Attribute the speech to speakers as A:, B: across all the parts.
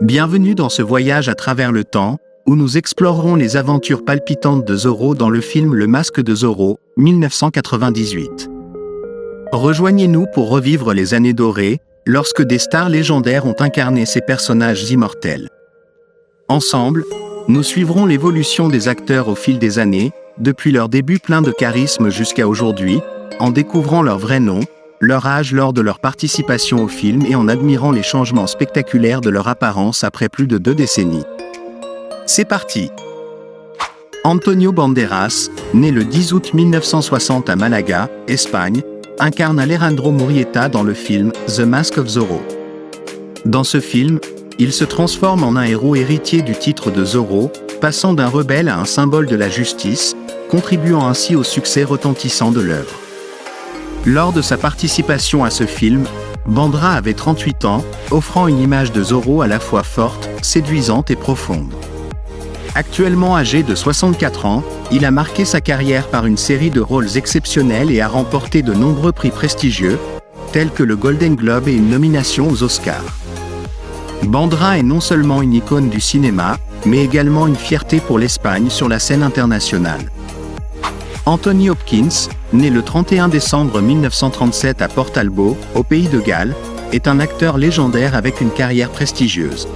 A: Bienvenue dans ce voyage à travers le temps, où nous explorerons les aventures palpitantes de Zorro dans le film Le Masque de Zorro, 1998. Rejoignez-nous pour revivre les années dorées, lorsque des stars légendaires ont incarné ces personnages immortels. Ensemble, nous suivrons l'évolution des acteurs au fil des années, depuis leur début plein de charisme jusqu'à aujourd'hui, en découvrant leur vrai nom, leur âge lors de leur participation au film et en admirant les changements spectaculaires de leur apparence après plus de 2 décennies. C'est parti! Antonio Banderas, né le 10 août 1960 à Malaga, Espagne, incarne Alejandro Murrieta dans le film The Mask of Zorro. Dans ce film, il se transforme en un héros héritier du titre de Zorro, passant d'un rebelle à un symbole de la justice, contribuant ainsi au succès retentissant de l'œuvre. Lors de sa participation à ce film, Bandera avait 38 ans, offrant une image de Zorro à la fois forte, séduisante et profonde. Actuellement âgé de 64 ans, il a marqué sa carrière par une série de rôles exceptionnels et a remporté de nombreux prix prestigieux, tels que le Golden Globe et une nomination aux Oscars. Bandera est non seulement une icône du cinéma, mais également une fierté pour l'Espagne sur la scène internationale. Anthony Hopkins, né le 31 décembre 1937 à Port Talbot, au pays de Galles, est un acteur légendaire avec une carrière prestigieuse.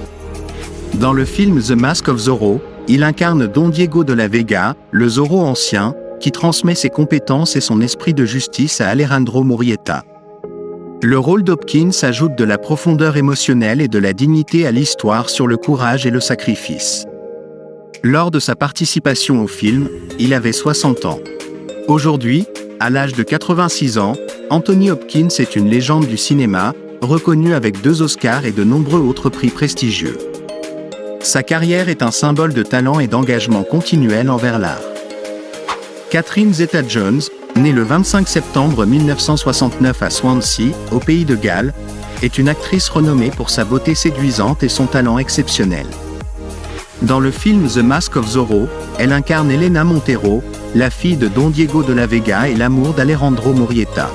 A: Dans le film The Mask of Zorro, il incarne Don Diego de la Vega, le Zorro ancien, qui transmet ses compétences et son esprit de justice à Alejandro Murrieta. Le rôle d'Hopkins ajoute de la profondeur émotionnelle et de la dignité à l'histoire sur le courage et le sacrifice. Lors de sa participation au film, il avait 60 ans. Aujourd'hui, à l'âge de 86 ans, Anthony Hopkins est une légende du cinéma, reconnu avec 2 Oscars et de nombreux autres prix prestigieux. Sa carrière est un symbole de talent et d'engagement continuel envers l'art. Catherine Zeta-Jones, née le 25 septembre 1969 à Swansea, au pays de Galles, est une actrice renommée pour sa beauté séduisante et son talent exceptionnel. Dans le film The Mask of Zorro, elle incarne Elena Montero, la fille de Don Diego de la Vega et l'amour d'Alejandro Murrieta.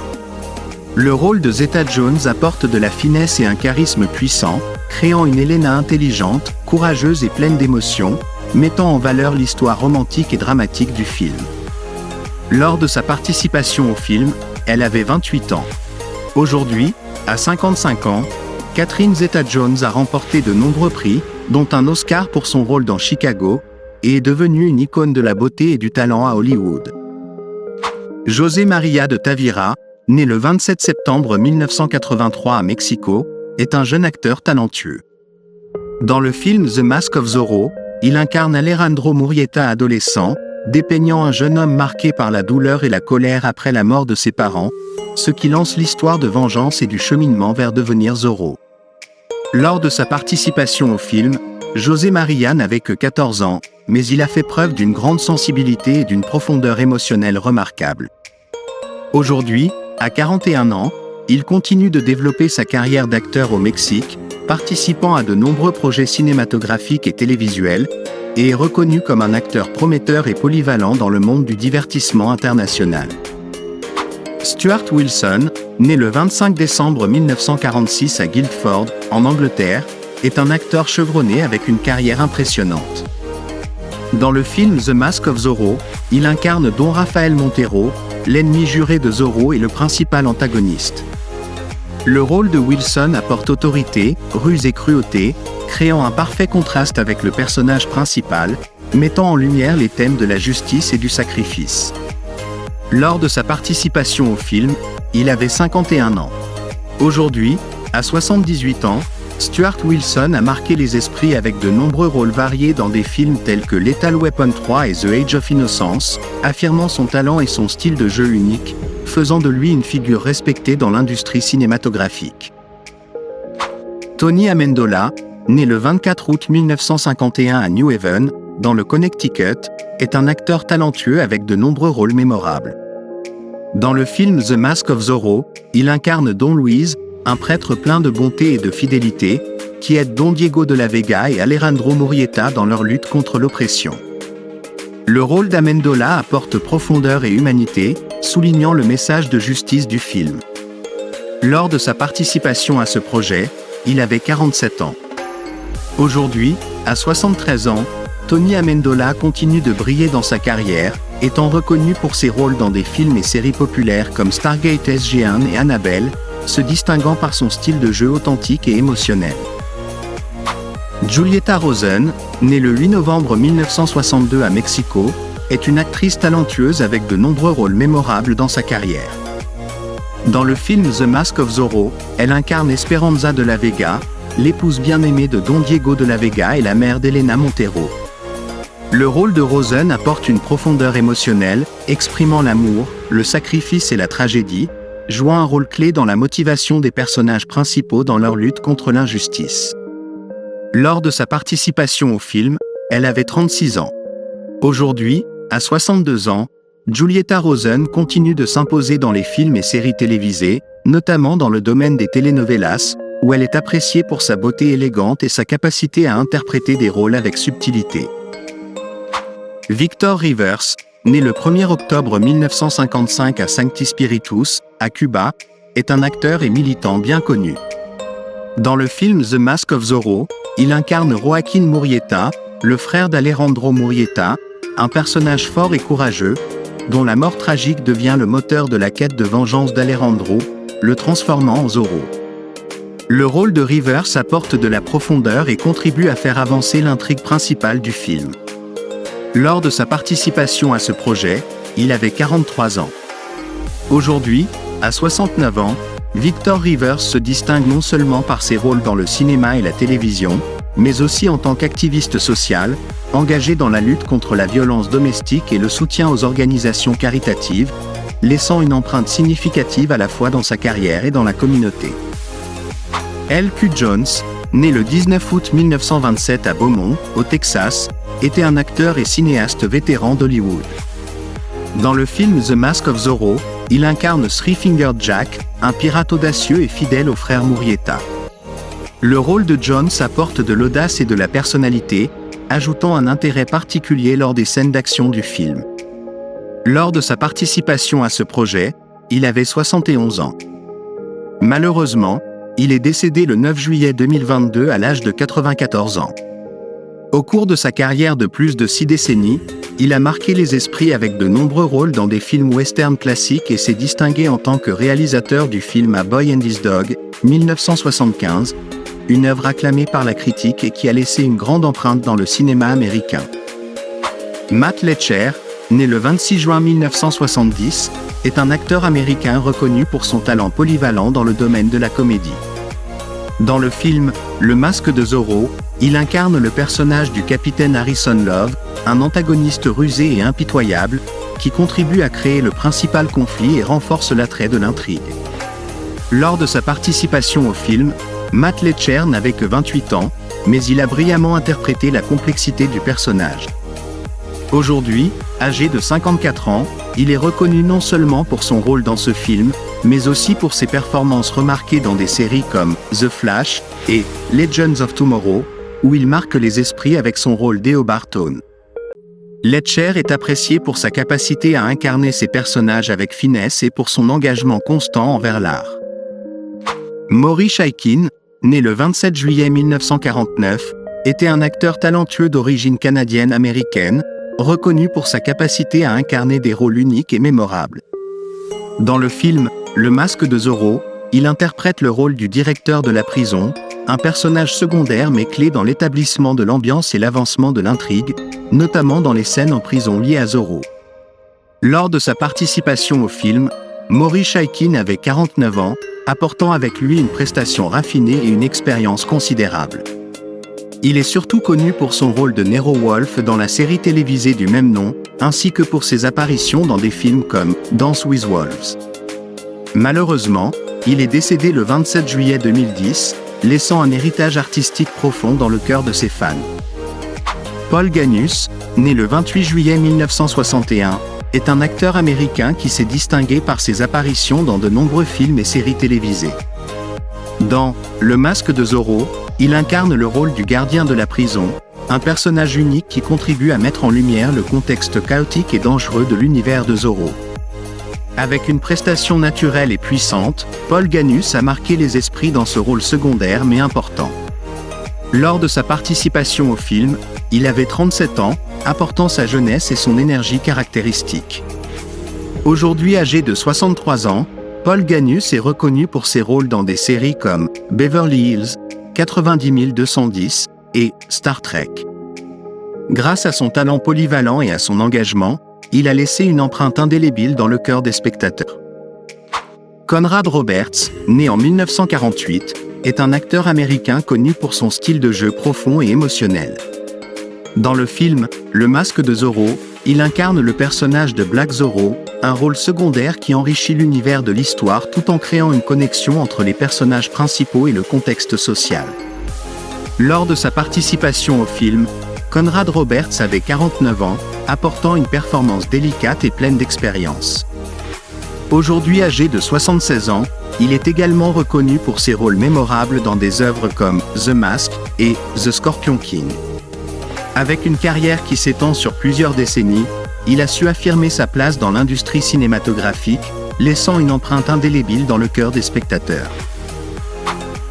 A: Le rôle de Zeta-Jones apporte de la finesse et un charisme puissant, créant une Elena intelligente, courageuse et pleine d'émotions, mettant en valeur l'histoire romantique et dramatique du film. Lors de sa participation au film, elle avait 28 ans. Aujourd'hui, à 55 ans, Catherine Zeta-Jones a remporté de nombreux prix, dont un Oscar pour son rôle dans Chicago, et est devenue une icône de la beauté et du talent à Hollywood. José María de Tavira, né le 27 septembre 1983 à Mexico, est un jeune acteur talentueux. Dans le film The Mask of Zorro, il incarne Alejandro Murrieta adolescent, dépeignant un jeune homme marqué par la douleur et la colère après la mort de ses parents, ce qui lance l'histoire de vengeance et du cheminement vers devenir Zorro. Lors de sa participation au film, José María n'avait que 14 ans, mais il a fait preuve d'une grande sensibilité et d'une profondeur émotionnelle remarquable. Aujourd'hui, à 41 ans, il continue de développer sa carrière d'acteur au Mexique, participant à de nombreux projets cinématographiques et télévisuels, et est reconnu comme un acteur prometteur et polyvalent dans le monde du divertissement international. Stuart Wilson, né le 25 décembre 1946 à Guildford, en Angleterre, est un acteur chevronné avec une carrière impressionnante. Dans le film The Mask of Zorro, il incarne Don Rafael Montero, l'ennemi juré de Zorro et le principal antagoniste. Le rôle de Wilson apporte autorité, ruse et cruauté, créant un parfait contraste avec le personnage principal, mettant en lumière les thèmes de la justice et du sacrifice. Lors de sa participation au film, il avait 51 ans. Aujourd'hui, à 78 ans, Stuart Wilson a marqué les esprits avec de nombreux rôles variés dans des films tels que Lethal Weapon 3 et The Age of Innocence, affirmant son talent et son style de jeu unique, faisant de lui une figure respectée dans l'industrie cinématographique. Tony Amendola, né le 24 août 1951 à New Haven, dans le Connecticut, est un acteur talentueux avec de nombreux rôles mémorables. Dans le film The Mask of Zorro, il incarne Don Luis, un prêtre plein de bonté et de fidélité, qui aide Don Diego de la Vega et Alejandro Murrieta dans leur lutte contre l'oppression. Le rôle d'Amendola apporte profondeur et humanité, soulignant le message de justice du film. Lors de sa participation à ce projet, il avait 47 ans. Aujourd'hui, à 73 ans, Tony Amendola continue de briller dans sa carrière, étant reconnu pour ses rôles dans des films et séries populaires comme Stargate SG-1 et Annabelle, se distinguant par son style de jeu authentique et émotionnel. Julieta Rosen, née le 8 novembre 1962 à Mexico, est une actrice talentueuse avec de nombreux rôles mémorables dans sa carrière. Dans le film The Mask of Zorro, elle incarne Esperanza de la Vega, l'épouse bien-aimée de Don Diego de la Vega et la mère d'Elena Montero. Le rôle de Rosen apporte une profondeur émotionnelle, exprimant l'amour, le sacrifice et la tragédie, jouant un rôle clé dans la motivation des personnages principaux dans leur lutte contre l'injustice. Lors de sa participation au film, elle avait 36 ans. Aujourd'hui, à 62 ans, Julieta Rosen continue de s'imposer dans les films et séries télévisées, notamment dans le domaine des telenovelas, où elle est appréciée pour sa beauté élégante et sa capacité à interpréter des rôles avec subtilité. Victor Rivers, né le 1er octobre 1955 à Sancti Spiritus, à Cuba, est un acteur et militant bien connu. Dans le film The Mask of Zorro, il incarne Joaquín Murrieta, le frère d'Alejandro Murrieta, un personnage fort et courageux, dont la mort tragique devient le moteur de la quête de vengeance d'Alejandro, le transformant en Zorro. Le rôle de Rivers apporte de la profondeur et contribue à faire avancer l'intrigue principale du film. Lors de sa participation à ce projet, il avait 43 ans. Aujourd'hui, à 69 ans, Victor Rivers se distingue non seulement par ses rôles dans le cinéma et la télévision, mais aussi en tant qu'activiste social, engagé dans la lutte contre la violence domestique et le soutien aux organisations caritatives, laissant une empreinte significative à la fois dans sa carrière et dans la communauté. L.Q. Jones, né le 19 août 1927 à Beaumont, au Texas, était un acteur et cinéaste vétéran d'Hollywood. Dans le film The Mask of Zorro, il incarne Three Fingered Jack, un pirate audacieux et fidèle au frère Murrieta. Le rôle de Jones apporte de l'audace et de la personnalité, ajoutant un intérêt particulier lors des scènes d'action du film. Lors de sa participation à ce projet, il avait 71 ans. Malheureusement, il est décédé le 9 juillet 2022 à l'âge de 94 ans. Au cours de sa carrière de plus de 6 décennies, il a marqué les esprits avec de nombreux rôles dans des films western classiques et s'est distingué en tant que réalisateur du film A Boy and His Dog, 1975, une œuvre acclamée par la critique et qui a laissé une grande empreinte dans le cinéma américain. Matt Letcher, né le 26 juin 1970, est un acteur américain reconnu pour son talent polyvalent dans le domaine de la comédie. Dans le film Le Masque de Zorro, il incarne le personnage du capitaine Harrison Love, un antagoniste rusé et impitoyable, qui contribue à créer le principal conflit et renforce l'attrait de l'intrigue. Lors de sa participation au film, Matt Letcher n'avait que 28 ans, mais il a brillamment interprété la complexité du personnage. Aujourd'hui, âgé de 54 ans, il est reconnu non seulement pour son rôle dans ce film, mais aussi pour ses performances remarquées dans des séries comme The Flash et Legends of Tomorrow, où il marque les esprits avec son rôle d'Eo Bartone. Letcher est apprécié pour sa capacité à incarner ses personnages avec finesse et pour son engagement constant envers l'art. Maury Chaykin, né le 27 juillet 1949, était un acteur talentueux d'origine canadienne-américaine, reconnu pour sa capacité à incarner des rôles uniques et mémorables. Dans le film Le Masque de Zorro, il interprète le rôle du directeur de la prison, un personnage secondaire mais clé dans l'établissement de l'ambiance et l'avancement de l'intrigue, notamment dans les scènes en prison liées à Zorro. Lors de sa participation au film, Maury Chaykin avait 49 ans, apportant avec lui une prestation raffinée et une expérience considérable. Il est surtout connu pour son rôle de Nero Wolfe dans la série télévisée du même nom, ainsi que pour ses apparitions dans des films comme Dance with Wolves. Malheureusement, il est décédé le 27 juillet 2010, laissant un héritage artistique profond dans le cœur de ses fans. Paul Ganus, né le 28 juillet 1961, est un acteur américain qui s'est distingué par ses apparitions dans de nombreux films et séries télévisées. Dans Le Masque de Zorro, il incarne le rôle du gardien de la prison, un personnage unique qui contribue à mettre en lumière le contexte chaotique et dangereux de l'univers de Zorro. Avec une prestation naturelle et puissante, Paul Ganus a marqué les esprits dans ce rôle secondaire mais important. Lors de sa participation au film, il avait 37 ans, apportant sa jeunesse et son énergie caractéristique. Aujourd'hui âgé de 63 ans, Paul Gagmus est reconnu pour ses rôles dans des séries comme Beverly Hills, 90210 et Star Trek. Grâce à son talent polyvalent et à son engagement, il a laissé une empreinte indélébile dans le cœur des spectateurs. Conrad Roberts, né en 1948, est un acteur américain connu pour son style de jeu profond et émotionnel. Dans le film Le Masque de Zorro, il incarne le personnage de Black Zorro, un rôle secondaire qui enrichit l'univers de l'histoire tout en créant une connexion entre les personnages principaux et le contexte social. Lors de sa participation au film, Conrad Roberts avait 49 ans, apportant une performance délicate et pleine d'expérience. Aujourd'hui âgé de 76 ans, il est également reconnu pour ses rôles mémorables dans des œuvres comme The Mask et The Scorpion King. Avec une carrière qui s'étend sur plusieurs décennies, il a su affirmer sa place dans l'industrie cinématographique, laissant une empreinte indélébile dans le cœur des spectateurs.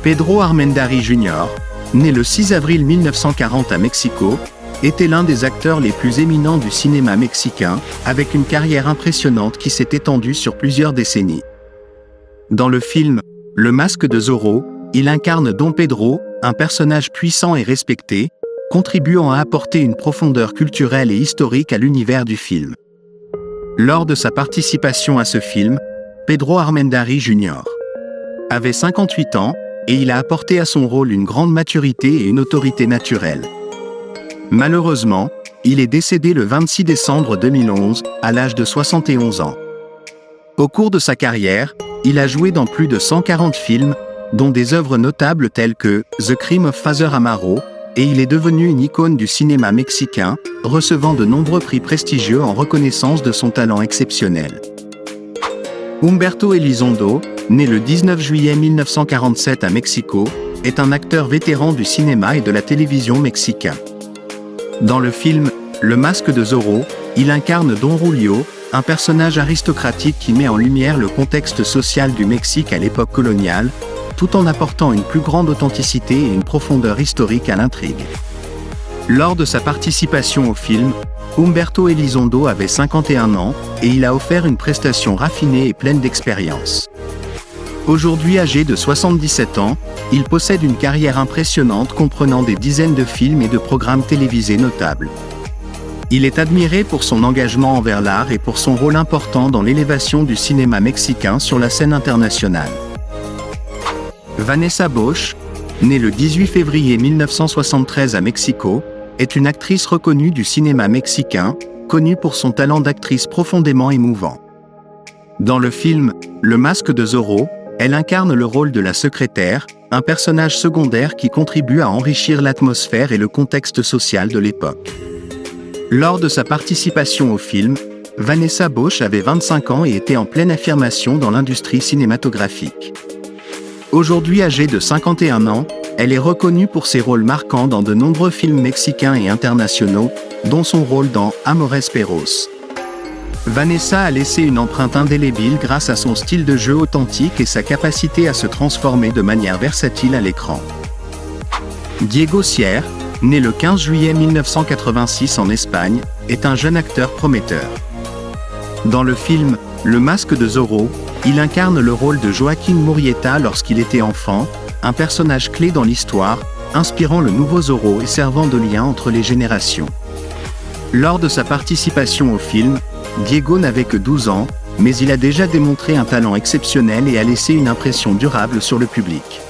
A: Pedro Armendáriz Jr., né le 6 avril 1940 à Mexico, était l'un des acteurs les plus éminents du cinéma mexicain, avec une carrière impressionnante qui s'est étendue sur plusieurs décennies. Dans le film Le Masque de Zorro, il incarne Don Pedro, un personnage puissant et respecté, contribuant à apporter une profondeur culturelle et historique à l'univers du film. Lors de sa participation à ce film, Pedro Armendáriz Jr. avait 58 ans, et il a apporté à son rôle une grande maturité et une autorité naturelle. Malheureusement, il est décédé le 26 décembre 2011, à l'âge de 71 ans. Au cours de sa carrière, il a joué dans plus de 140 films, dont des œuvres notables telles que The Crime of Father Amaro, et il est devenu une icône du cinéma mexicain, recevant de nombreux prix prestigieux en reconnaissance de son talent exceptionnel. Humberto Elizondo, né le 19 juillet 1947 à Mexico, est un acteur vétéran du cinéma et de la télévision mexicain. Dans le film Le Masque de Zorro, il incarne Don Julio, un personnage aristocratique qui met en lumière le contexte social du Mexique à l'époque coloniale, tout en apportant une plus grande authenticité et une profondeur historique à l'intrigue. Lors de sa participation au film, Humberto Elizondo avait 51 ans, et il a offert une prestation raffinée et pleine d'expérience. Aujourd'hui âgé de 77 ans, il possède une carrière impressionnante comprenant des dizaines de films et de programmes télévisés notables. Il est admiré pour son engagement envers l'art et pour son rôle important dans l'élévation du cinéma mexicain sur la scène internationale. Vanessa Bosch, née le 18 février 1973 à Mexico, est une actrice reconnue du cinéma mexicain, connue pour son talent d'actrice profondément émouvant. Dans le film Le Masque de Zorro, elle incarne le rôle de la secrétaire, un personnage secondaire qui contribue à enrichir l'atmosphère et le contexte social de l'époque. Lors de sa participation au film, Vanessa Bosch avait 25 ans et était en pleine affirmation dans l'industrie cinématographique. Aujourd'hui âgée de 51 ans, elle est reconnue pour ses rôles marquants dans de nombreux films mexicains et internationaux, dont son rôle dans Amores Perros. Vanessa a laissé une empreinte indélébile grâce à son style de jeu authentique et sa capacité à se transformer de manière versatile à l'écran. Diego Sierre, né le 15 juillet 1986 en Espagne, est un jeune acteur prometteur. Dans le film Le Masque de Zorro, il incarne le rôle de Joaquín Murrieta lorsqu'il était enfant, un personnage clé dans l'histoire, inspirant le nouveau Zorro et servant de lien entre les générations. Lors de sa participation au film, Diego n'avait que 12 ans, mais il a déjà démontré un talent exceptionnel et a laissé une impression durable sur le public.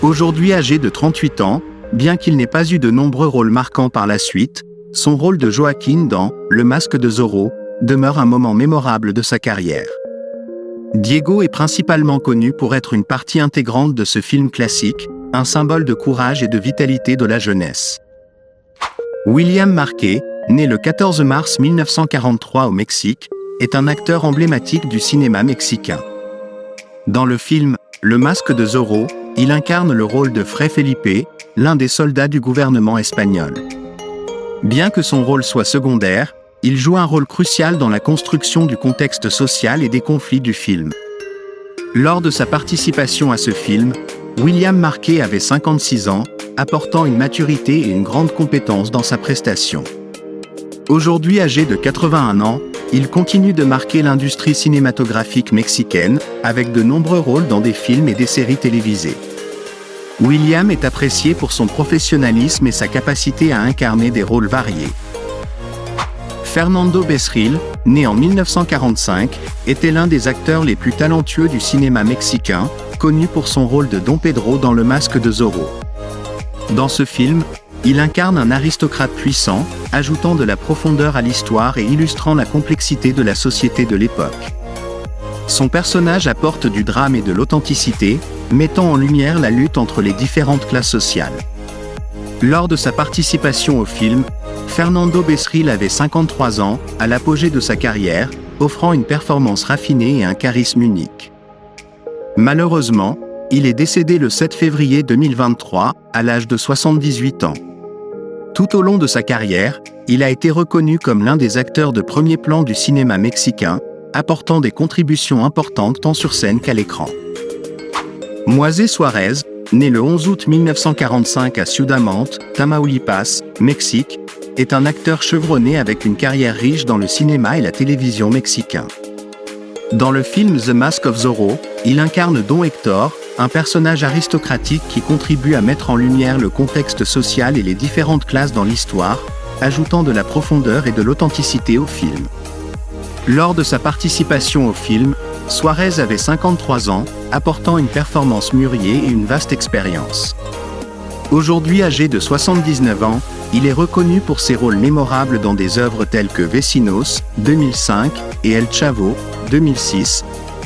A: Aujourd'hui âgé de 38 ans, bien qu'il n'ait pas eu de nombreux rôles marquants par la suite, son rôle de Joaquín dans Le Masque de Zorro demeure un moment mémorable de sa carrière. Diego est principalement connu pour être une partie intégrante de ce film classique, un symbole de courage et de vitalité de la jeunesse. William Marquet, né le 14 mars 1943 au Mexique, est un acteur emblématique du cinéma mexicain. Dans le film Le Masque de Zorro, il incarne le rôle de Fray Felipe, l'un des soldats du gouvernement espagnol. Bien que son rôle soit secondaire, il joue un rôle crucial dans la construction du contexte social et des conflits du film. Lors de sa participation à ce film, William Marquet avait 56 ans, apportant une maturité et une grande compétence dans sa prestation. Aujourd'hui âgé de 81 ans, il continue de marquer l'industrie cinématographique mexicaine, avec de nombreux rôles dans des films et des séries télévisées. William est apprécié pour son professionnalisme et sa capacité à incarner des rôles variés. Fernando Besril, né en 1945, était l'un des acteurs les plus talentueux du cinéma mexicain, connu pour son rôle de Don Pedro dans Le Masque de Zorro. Dans ce film, il incarne un aristocrate puissant, ajoutant de la profondeur à l'histoire et illustrant la complexité de la société de l'époque. Son personnage apporte du drame et de l'authenticité, mettant en lumière la lutte entre les différentes classes sociales. Lors de sa participation au film, Fernando Besril avait 53 ans, à l'apogée de sa carrière, offrant une performance raffinée et un charisme unique. Malheureusement, il est décédé le 7 février 2023, à l'âge de 78 ans. Tout au long de sa carrière, il a été reconnu comme l'un des acteurs de premier plan du cinéma mexicain, apportant des contributions importantes tant sur scène qu'à l'écran. Moisés Suárez, né le 11 août 1945 à Ciudadmont, Tamaulipas, Mexique, est un acteur chevronné avec une carrière riche dans le cinéma et la télévision mexicain. Dans le film The Mask of Zorro, il incarne Don Héctor, un personnage aristocratique qui contribue à mettre en lumière le contexte social et les différentes classes dans l'histoire, ajoutant de la profondeur et de l'authenticité au film. Lors de sa participation au film, Suárez avait 53 ans, apportant une performance mûriée et une vaste expérience. Aujourd'hui âgé de 79 ans, il est reconnu pour ses rôles mémorables dans des œuvres telles que Vecinos, 2005, et El Chavo, 2006,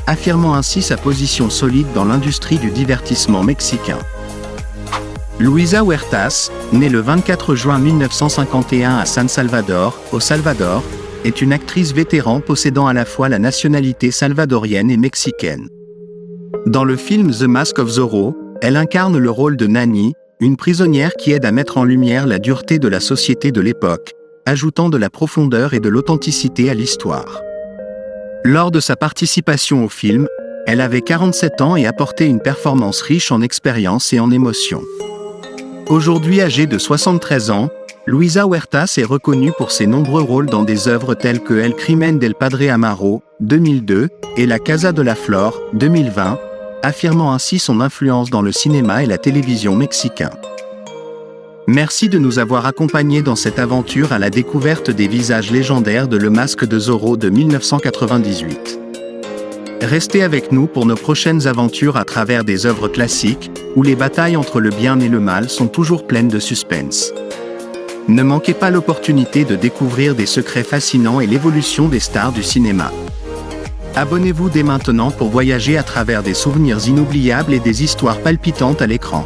A: affirmant ainsi sa position solide dans l'industrie du divertissement mexicain. Luisa Huertas, née le 24 juin 1951 à San Salvador, au Salvador, est une actrice vétéran possédant à la fois la nationalité salvadorienne et mexicaine. Dans le film The Mask of Zorro, elle incarne le rôle de Nani, une prisonnière qui aide à mettre en lumière la dureté de la société de l'époque, ajoutant de la profondeur et de l'authenticité à l'histoire. Lors de sa participation au film, elle avait 47 ans et apportait une performance riche en expérience et en émotions. Aujourd'hui âgée de 73 ans, Luisa Huertas est reconnue pour ses nombreux rôles dans des œuvres telles que El Crimen del Padre Amaro, 2002, et La Casa de la Flor, 2020, affirmant ainsi son influence dans le cinéma et la télévision mexicain. Merci de nous avoir accompagnés dans cette aventure à la découverte des visages légendaires de Le Masque de Zorro de 1998. Restez avec nous pour nos prochaines aventures à travers des œuvres classiques, où les batailles entre le bien et le mal sont toujours pleines de suspense. Ne manquez pas l'opportunité de découvrir des secrets fascinants et l'évolution des stars du cinéma. Abonnez-vous dès maintenant pour voyager à travers des souvenirs inoubliables et des histoires palpitantes à l'écran.